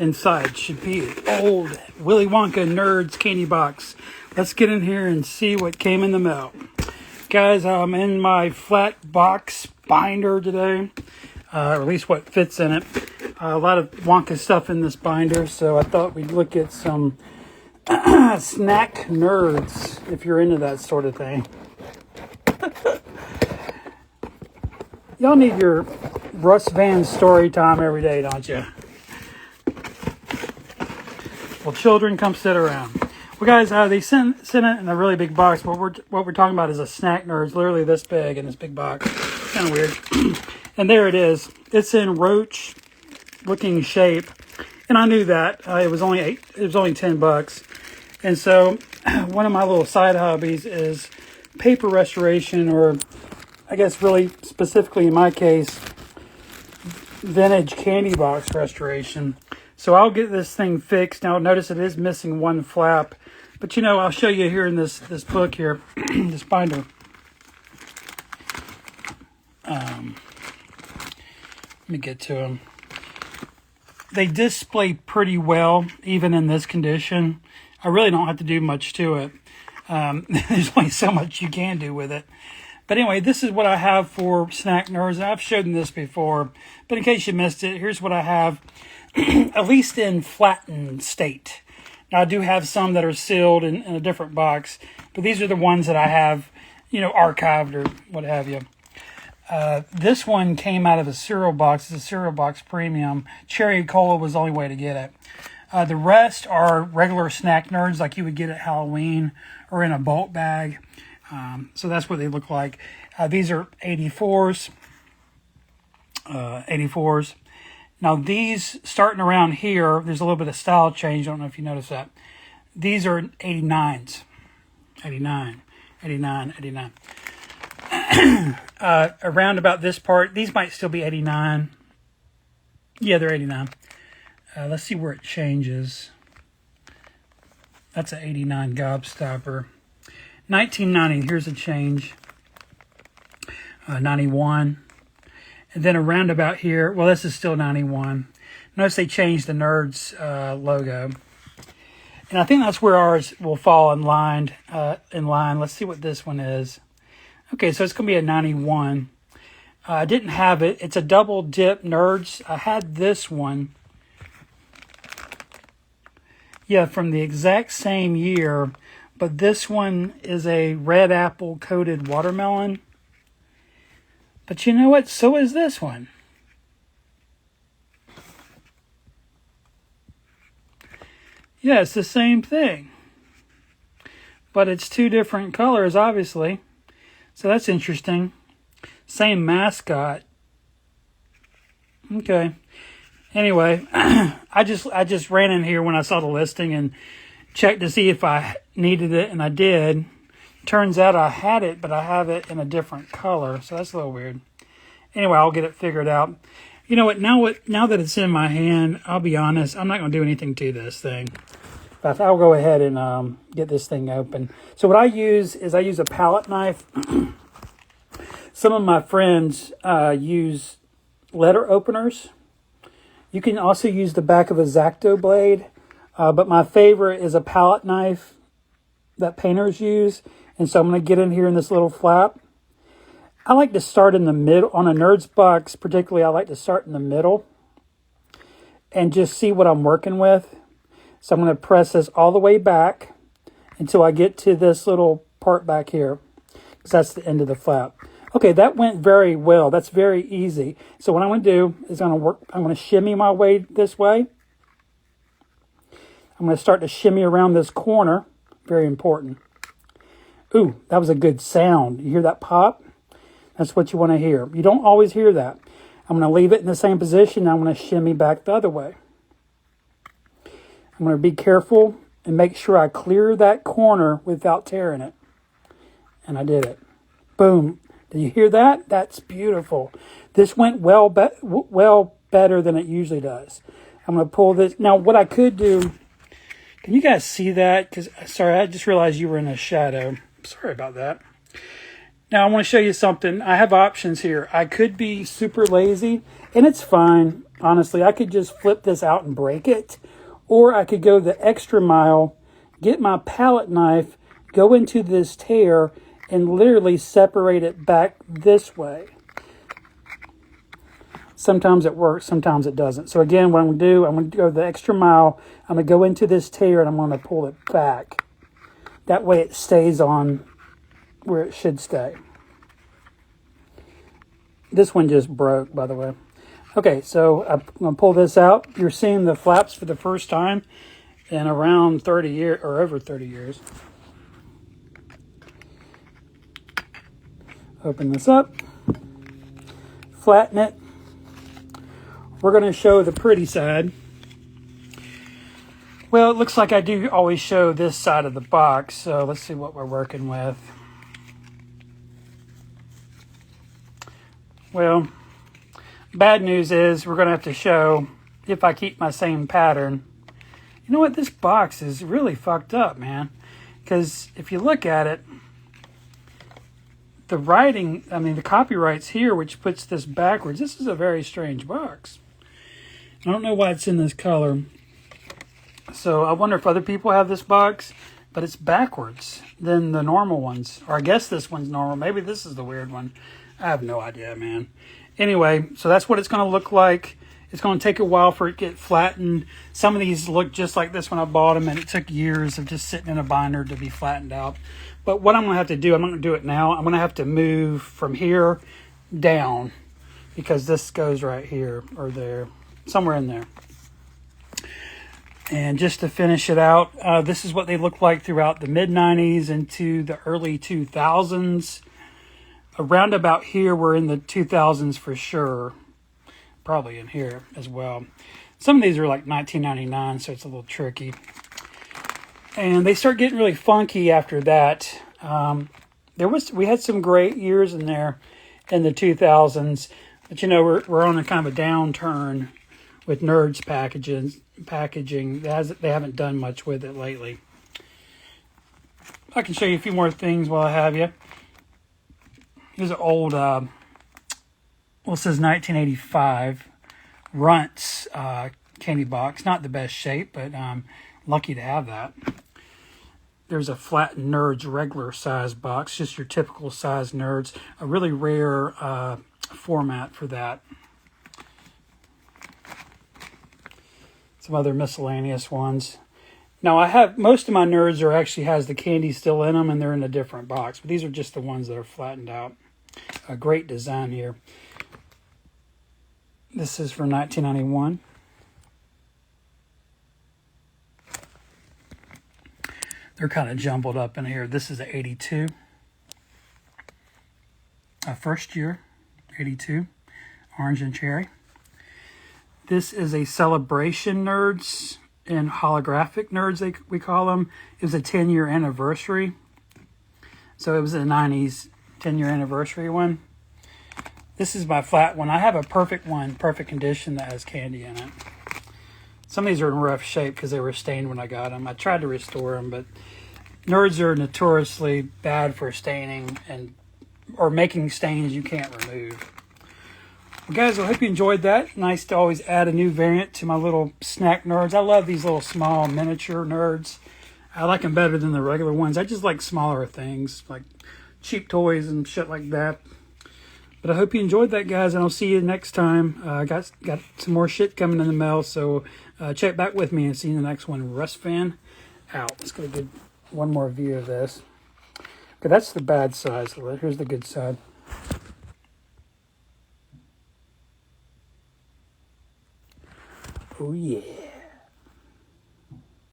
inside should be an old Willy Wonka Nerds candy box. Let's get in here and see what came in the mail. Guys, I'm in my flat box binder today, or at least what fits in it. A lot of Wonka stuff in this binder, so I thought we'd look at some snack nerds, if you're into that sort of thing. Y'all need your Russ Van story time every day, don't you? Well, children, come sit around. Well, guys, they sent it in a really big box. What we're talking about is a snack nerd. It's literally this big in this big box. Kind of weird. And there it is. It's in roach looking shape, and I knew that. It was only $10. And so one of my little side hobbies is paper restoration, or I guess really specifically in my case, vintage candy box restoration. So I'll get this thing fixed. Now notice it is missing one flap, but you know, I'll show you here in this book here, this binder. Let me get to them. They display pretty well, even in this condition. I really don't have to do much to it. There's only so much you can do with it. But anyway, this is what I have for snack nerds. I've showed them this before, but in case you missed it, here's what I have, at least in flattened state. Now, I do have some that are sealed in a different box, but these are the ones that I have, you know, archived or what have you. This one came out of a cereal box. It's a cereal box premium. Cherry cola was the only way to get it. The rest are regular snack nerds like you would get at Halloween or in a bulk bag. So that's what they look like. These are 84s. 84s. Now these, starting around here, there's a little bit of style change. I don't know if you noticed that. These are 89s. 89. Around about this part, these might still be 89. Yeah, they're 89. Let's see where it changes. That's an 89 gobstopper. 1990, here's a change. 91. And then around about here, well, this is still 91. Notice they changed the Nerds logo. And I think that's where ours will fall in line. Let's see what this one is. Okay, so it's going to be a 91. I didn't have it. It's a double dip Nerds. I had this one. Yeah, from the exact same year. But this one is a red apple coated watermelon. But you know what? So is this one. Yeah, it's the same thing. But it's two different colors, obviously. So that's interesting. Same mascot. Okay. Anyway, I just ran in here when I saw the listing and checked to see if I needed it, and I did. Turns out I had it, but I have it in a different color, so that's a little weird. Anyway, I'll get it figured out. You know what? Now that it's in my hand, I'll be honest, I'm not going to do anything to this thing. But I'll go ahead and get this thing open. So what I use is I use a palette knife. Some of my friends use letter openers. You can also use the back of a X-Acto blade. But my favorite is a palette knife that painters use. And so I'm going to get in here in this little flap. I like to start in the middle. On a Nerds box, particularly, I like to start in the middle and just see what I'm working with. So I'm going to press this all the way back until I get to this little part back here, because that's the end of the flap. Okay, that went very well. That's very easy. So what I'm going to do is I'm going to shimmy my way this way. I'm going to start to shimmy around this corner. Very important. Ooh, that was a good sound. You hear that pop? That's what you want to hear. You don't always hear that. I'm going to leave it in the same position. I'm going to shimmy back the other way. I'm going to be careful and make sure I clear that corner without tearing it. And I did it. Boom. Did you hear that? That's beautiful. This went well better than it usually does. I'm going to pull this. Now, what I could do, can you guys see that? Sorry, I just realized you were in a shadow. Sorry about that. Now, I want to show you something. I have options here. I could be super lazy, and it's fine. Honestly, I could just flip this out and break it, or I could go the extra mile, get my palette knife, go into this tear, and literally separate it back this way. Sometimes it works, sometimes it doesn't. So again, what I'm going to do, I'm going to go the extra mile. I'm going to go into this tear and I'm going to pull it back. That way it stays on where it should stay. This one just broke, by the way. Okay, so I'm going to pull this out. You're seeing the flaps for the first time in around 30 years, or over 30 years. Open this up. Flatten it. We're going to show the pretty side. Well, it looks like I do always show this side of the box, so let's see what we're working with. Well, bad news is we're going to have to show, if I keep my same pattern. You know what? This box is really fucked up, man. Because if you look at it, the writing, I mean, the copyright's here, which puts this backwards. This is a very strange box. I don't know why it's in this color. So I wonder if other people have this box, but it's backwards than the normal ones. Or I guess this one's normal. Maybe this is the weird one. I have no idea, man. Anyway, so that's what it's going to look like. It's going to take a while for it to get flattened. Some of these look just like this when I bought them, and it took years of just sitting in a binder to be flattened out. But what I'm going to have to do, I'm not going to do it now. I'm going to have to move from here down because this goes right here or there, somewhere in there. And just to finish it out, this is what they look like throughout the mid-90s into the early 2000s. Around about here, we're in the 2000s for sure. Probably in here as well. Some of these are like 1999, so it's a little tricky. And they start getting really funky after that. We had some great years in there in the 2000s, but you know we're on a kind of a downturn with Nerds packaging. They haven't done much with it lately. I can show you a few more things while I have you. Here's an old, well, it says 1985 Runts candy box. Not the best shape, but lucky to have that. There's a flat Nerds regular size box, just your typical size Nerds. A really rare format for that. Some other miscellaneous ones. Now I have, most of my Nerds are actually has the candy still in them and they're in a different box. But these are just the ones that are flattened out. A great design here. This is for 1991. They're kind of jumbled up in here. This is an 82. First year, 82. Orange and cherry. This is a Celebration Nerds and holographic Nerds, we call them. It was a 10-year anniversary. So it was a 90s 10-year anniversary one. This is my flat one. I have a perfect one, perfect condition that has candy in it. Some of these are in rough shape because they were stained when I got them. I tried to restore them, but Nerds are notoriously bad for staining or making stains you can't remove. Well, guys, I hope you enjoyed that. Nice to always add a new variant to my little snack Nerds. I love these little small miniature Nerds. I like them better than the regular ones. I just like smaller things, like cheap toys and shit like that. But I hope you enjoyed that, guys, and I'll see you next time. Got some more shit coming in the mail, so check back with me and see you in the next one. Russ Fan out. Let's go get one more view of this. Okay, that's the bad side. So here's the good side. Oh, yeah.